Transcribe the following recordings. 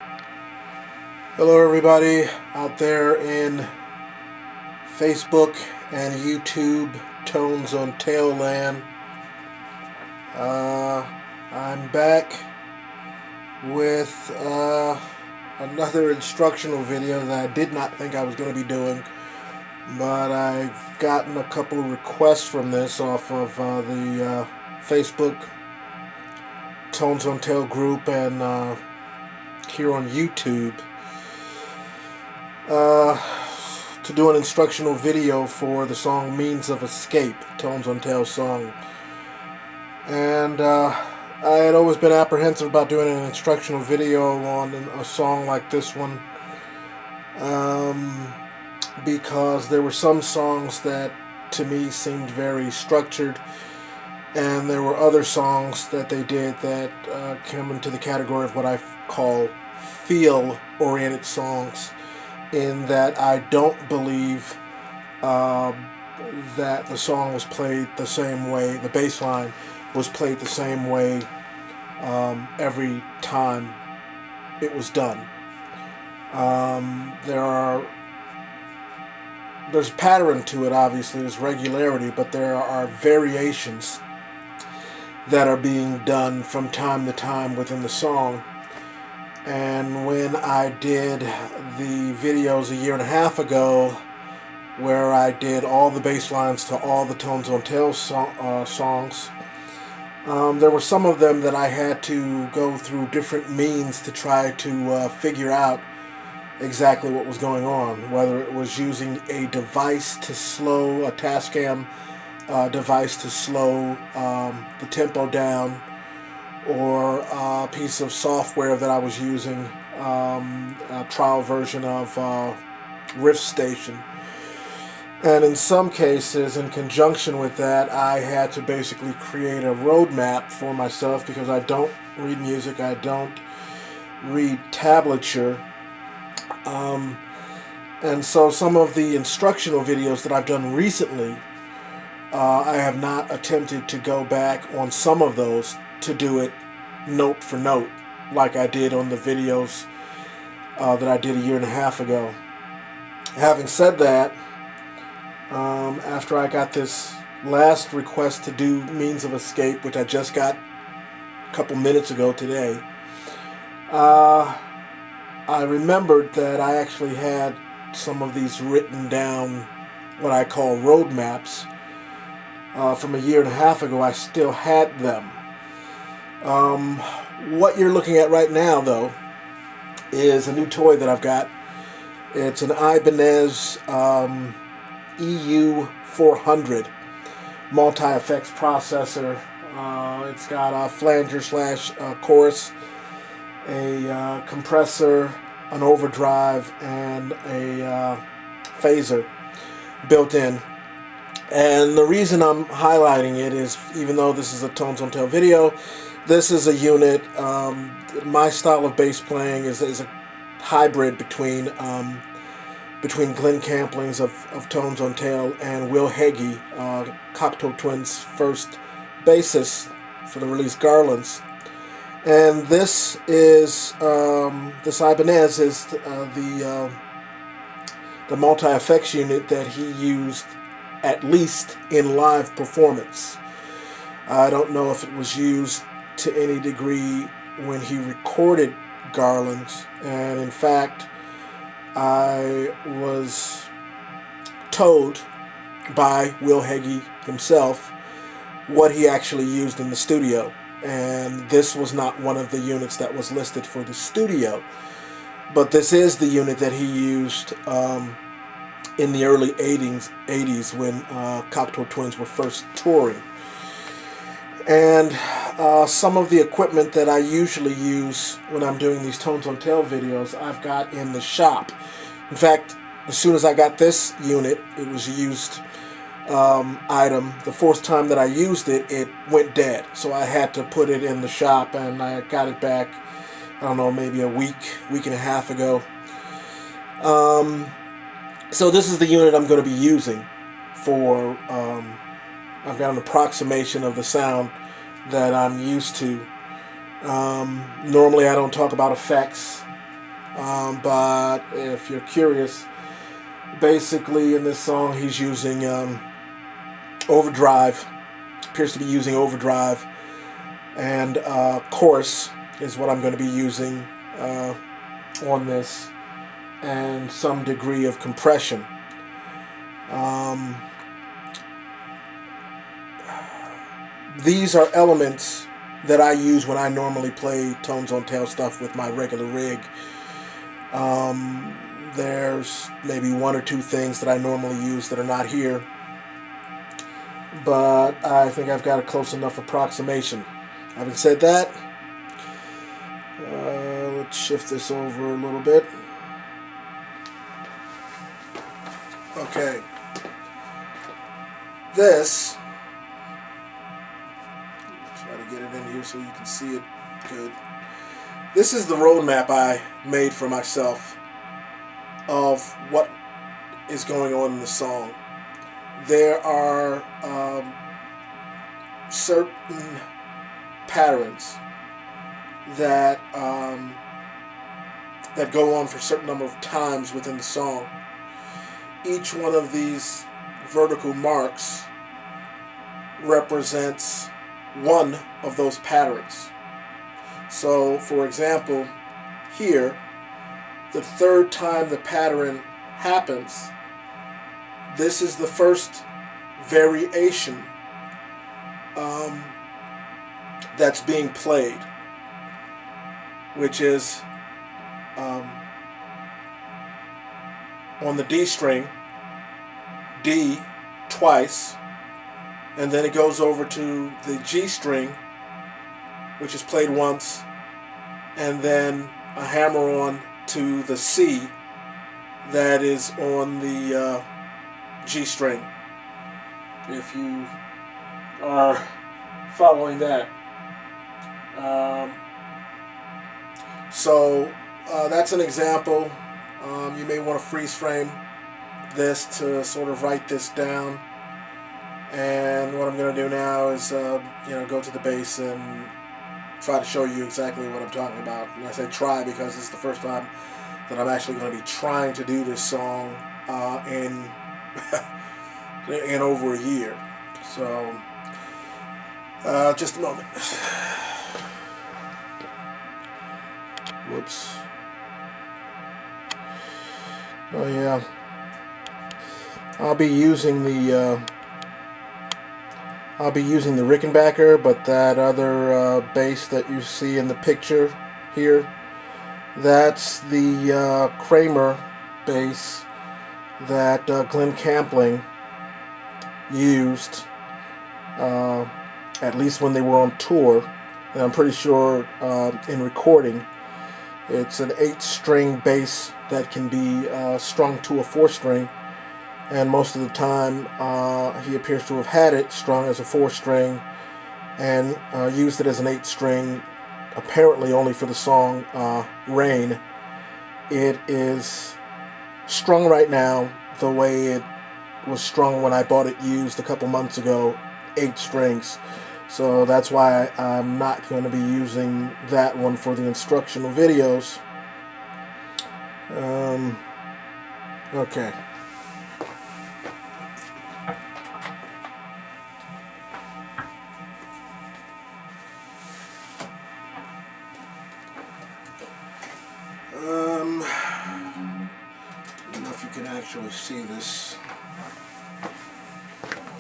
Hello everybody out there in Facebook and YouTube, Tones on Tail Land. I'm back with another instructional video that I did not think I was going to be doing, but I've gotten a couple of requests from this off of the Facebook Tones on Tail group and here on YouTube. To do an instructional video for the song Means of Escape, Tones on Tail song. And I had always been apprehensive about doing an instructional video on a song like this one, because there were some songs that to me seemed very structured, and there were other songs that they did that came into the category of what I call feel-oriented songs, in that I don't believe that the song was played the same way, the bass line was played the same way every time it was done. There's pattern to it, obviously, there's regularity, but there are variations that are being done from time to time within the song. And when I did the videos a year and a half ago, where I did all the bass lines to all the Tones on Tail songs, there were some of them that I had to go through different means to try to figure out exactly what was going on, whether it was using a device to slow, a Tascam device to slow the tempo down, or a piece of software that I was using, a trial version of Riff Station. And in some cases, in conjunction with that, I had to basically create a roadmap for myself, because I don't read music, I don't read tablature. And so some of the instructional videos that I've done recently, I have not attempted to go back on some of those to do it note for note like I did on the videos that I did a year and a half ago. Having said that, after I got this last request to do Means of Escape, which I just got a couple minutes ago today, I remembered that I actually had some of these written down, what I call roadmaps, from a year and a half ago. I still had them. What you're looking at right now, though, is a new toy that I've got. It's an Ibanez EU400 multi-effects processor. It's got a flanger slash chorus, a compressor, an overdrive, and a phaser built in. And the reason I'm highlighting it is, even though this is a Tones on Tail video, this is a unit. My style of bass playing is a hybrid between Glenn Campling's of Tones on Tail and Will Heggie, Cocteau Twins' first bassist for the release Garlands. And this is this Ibanez is the multi-effects unit that he used, at least in live performance. I don't know if it was used to any degree when he recorded Garlands, and in fact I was told by Will Heggie himself what he actually used in the studio, and this was not one of the units that was listed for the studio, but this is the unit that he used in the early 80s when Cocteau Twins were first touring. And some of the equipment that I usually use when I'm doing these Tones on Tail videos, I've got in the shop. In fact, as soon as I got this unit, it was a used item. The fourth time that I used it, it went dead. So I had to put it in the shop, and I got it back, I don't know, maybe a week and a half ago. So this is the unit I'm going to be using for, I've got an approximation of the sound that I'm used to. Normally I don't talk about effects But if you're curious, basically in this song he's using overdrive, appears to be using overdrive, and chorus is what I'm going to be using on this, and some degree of compression. These are elements that I use when I normally play tones on tail stuff with my regular rig. There's maybe one or two things that I normally use that are not here, but I think I've got a close enough approximation. Having said that, let's shift this over a little bit. Okay. This, try to get it in here so you can see it good. This is the roadmap I made for myself of what is going on in the song. There are certain patterns that that go on for a certain number of times within the song. Each one of these vertical marks represents one of those patterns. So, for example, here, the third time the pattern happens, this is the first variation that's being played, which is on the D string, D twice, and then it goes over to the G string, which is played once, and then a hammer on to the C that is on the G string, if you are following that. So that's an example. You may want to freeze frame this to sort of write this down. And what I'm going to do now is go to the bass and try to show you exactly what I'm talking about. And I say try because it's the first time that I'm actually going to be trying to do this song in in over a year. So just a moment. Whoops. Oh yeah. I'll be using the Rickenbacker, but that other bass that you see in the picture here, that's the Kramer bass that Glenn Campling used, at least when they were on tour, and I'm pretty sure in recording. It's an 8-string bass that can be strung to a 4-string, and most of the time he appears to have had it strung as a 4-string and used it as an 8-string, apparently only for the song Rain. It is strung right now the way it was strung when I bought it used a couple months ago, 8 strings. So that's why I'm not going to be using that one for the instructional videos. Okay. I don't know if you can actually see this.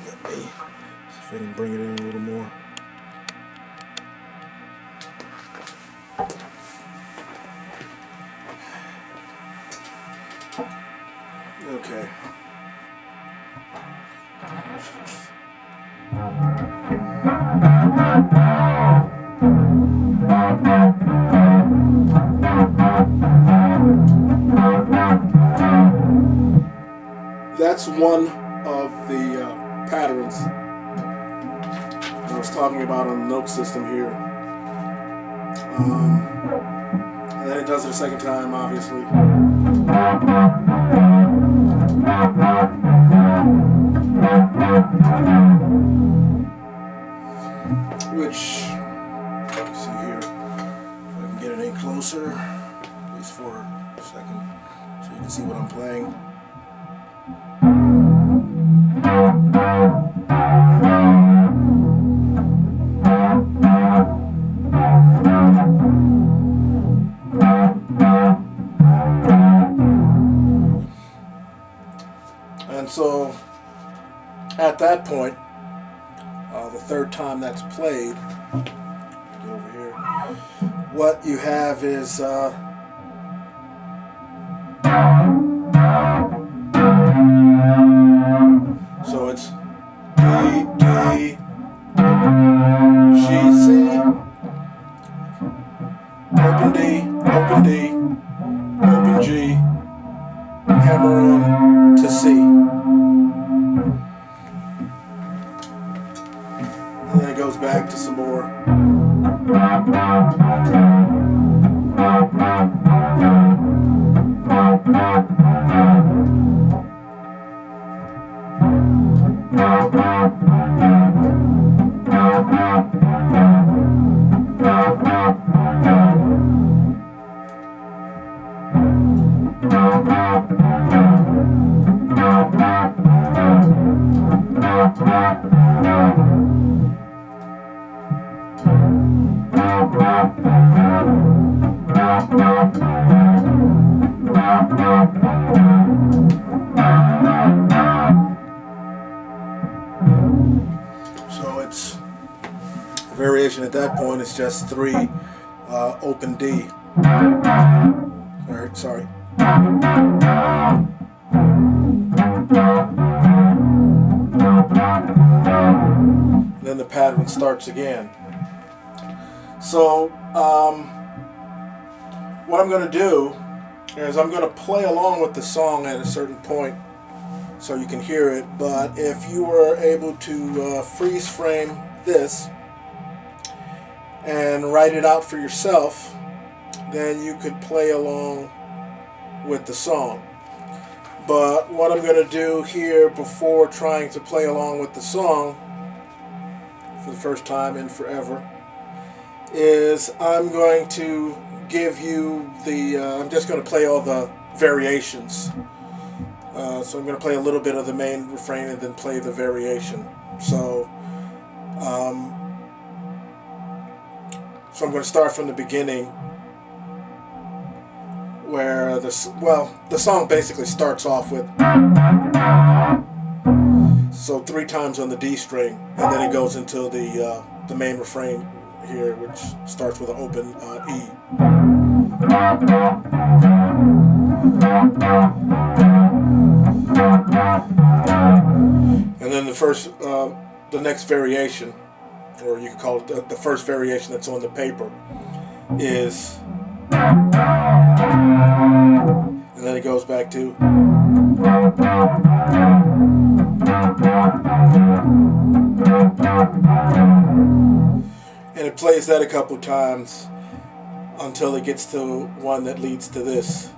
Let me see if I can bring it in a little more. Okay. That's one of the patterns I was talking about on the note system here. And then it does it a second time, obviously. Which, let's see here, if I can get it in closer, at least for you can see what I'm playing. And so at that point, the third time that's played, get over here, what you have is so it's D, D, G, C, open D, open D, open G, hammer on to C. And then it goes back to some more. So it's a variation at that point. It's just 3 open D. Alright, sorry. Then the pattern starts again. So what I'm going to do is I'm going to play along with the song at a certain point so you can hear it, but if you were able to freeze frame this and write it out for yourself, then you could play along with the song. But what I'm going to do here before trying to play along with the song for the first time in forever is I'm going to give you the, I'm just going to play all the variations. So I'm going to play a little bit of the main refrain and then play the variation. So I'm going to start from the beginning where the song basically starts off with, so 3 times on the D string, and then it goes into the main refrain here, which starts with an open E. And then the next variation, or you could call it the first variation that's on the paper, is, and then it goes back to, and it plays that a couple times until it gets to one that leads to this.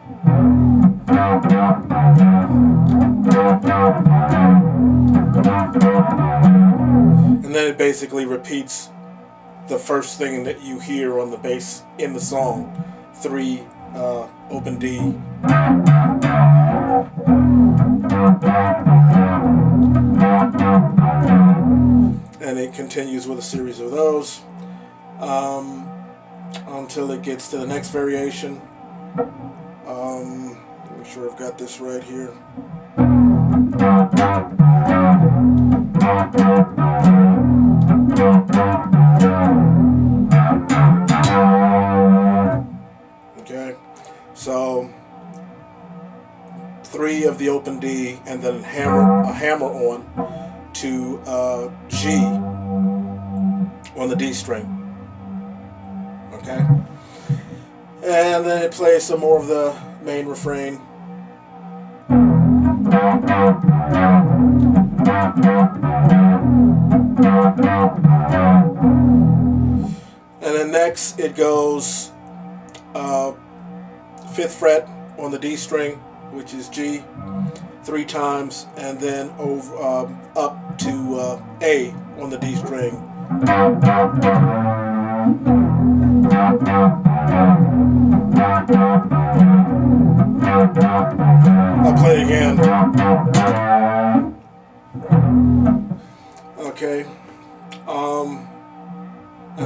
And then it basically repeats the first thing that you hear on the bass in the song. 3 open D. And it continues with a series of those until it gets to the next variation. Make sure I've got this right here. Okay, so 3 of the open D and then a hammer on to G on the D string. Okay, and then it plays some more of the main refrain. And then next it goes 5th fret on the D string, which is G, 3 times, and then over up to A on the D string.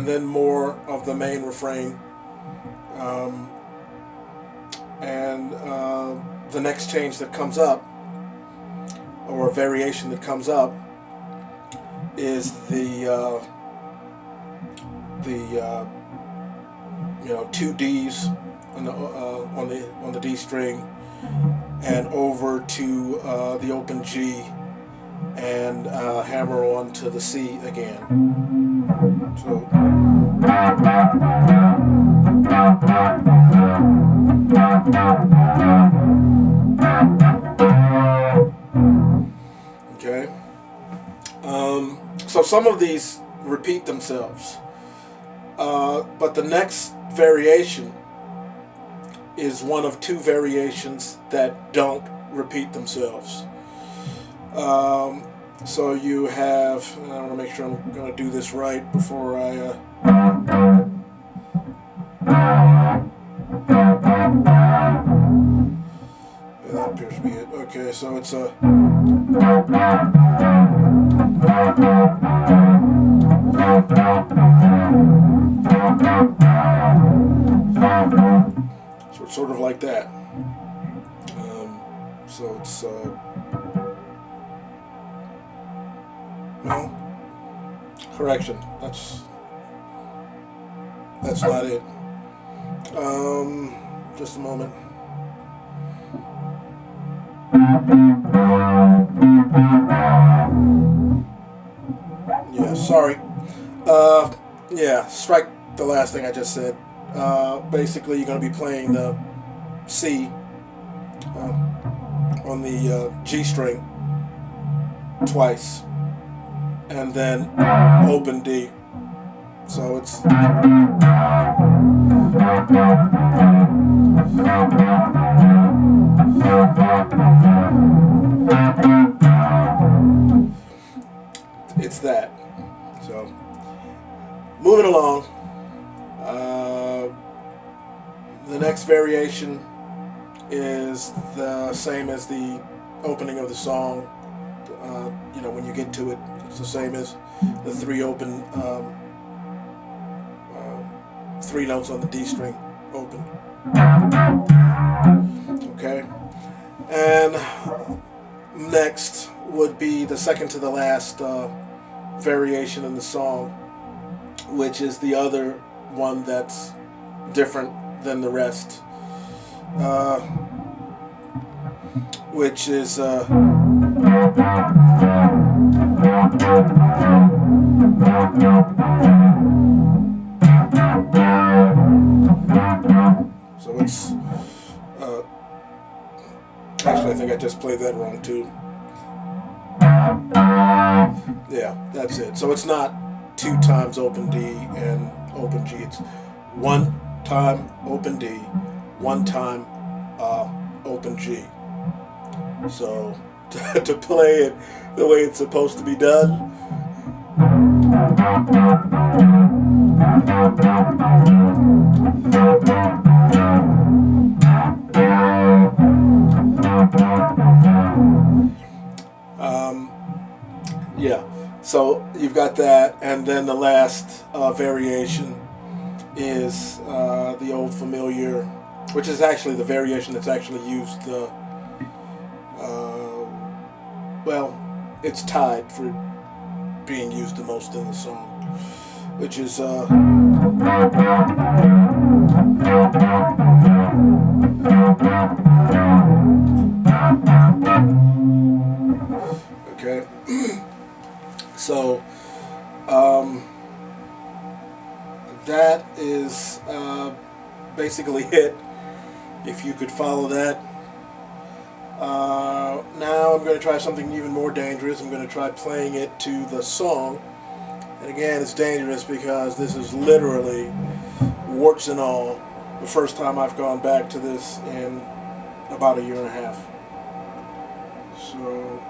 and then more of the main refrain. And the next change that comes up, or a variation that comes up, is the two D's on the D string, and over to the open G, and hammer on to the C again. So. Okay. So some of these repeat themselves, but the next variation is one of two variations that don't repeat themselves. So you have, I want to make sure I'm going to do this right before I... yeah, that appears to be it. Okay, so it's a... So it's sort of like that. So it's... no, correction. That's not it. Just a moment. Yeah, sorry. Yeah, strike the last thing I just said. Basically, you're going to be playing the C on the G string twice, and then open D. So it's that. So moving along, the next variation is the same as the opening of the song. When you get to it, it's the same as the three notes on the D string open. Okay, and next would be the second to the last variation in the song, which is the other one that's different than the rest, which is so it's actually, I think I just played that wrong too. Yeah, that's it. So it's not 2 times open D and open G. It's 1 time open D, 1 time open G. So to play it the way it's supposed to be done. Yeah, so you've got that, and then the last variation is the old familiar, which is actually the variation that's actually used. Well, it's tied for being used the most in the song, which is okay. So that is basically it, if you could follow that. Now I'm going to try something even more dangerous. I'm going to try playing it to the song. And again, it's dangerous because this is literally, warts and all, the first time I've gone back to this in about 1.5 years. So...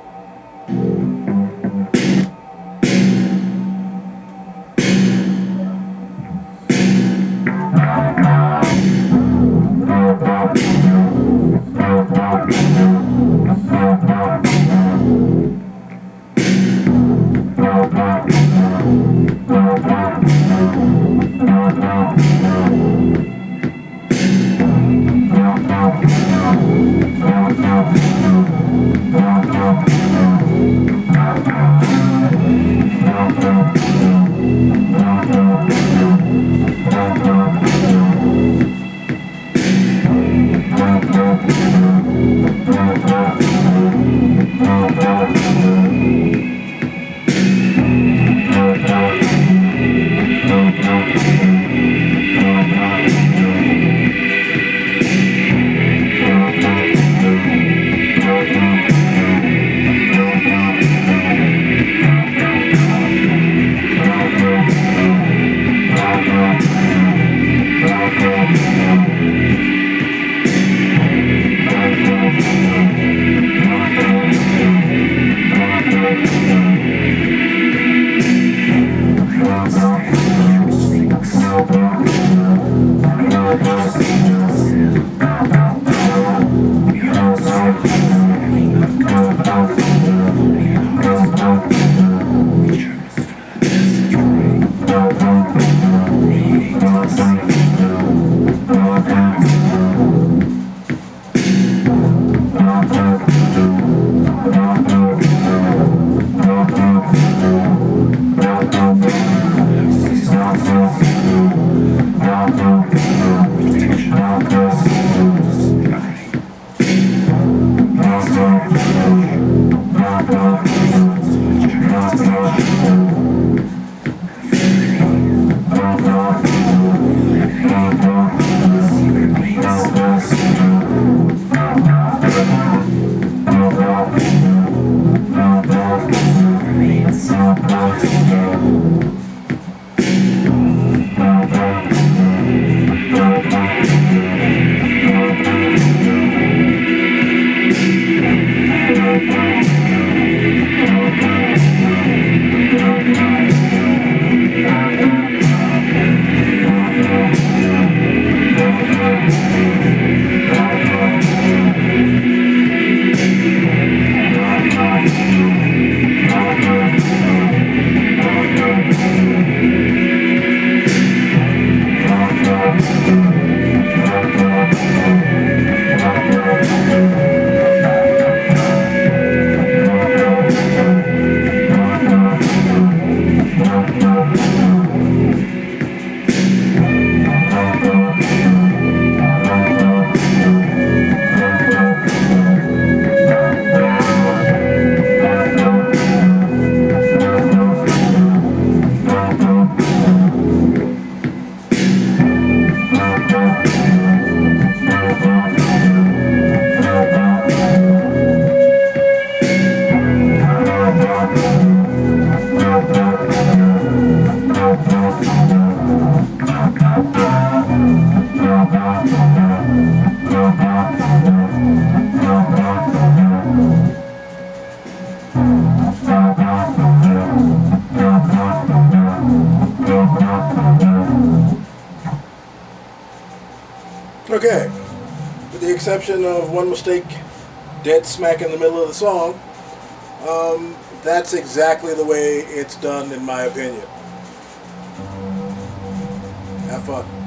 Okay, with the exception of one mistake dead smack in the middle of the song, that's exactly the way it's done in my opinion. Have fun.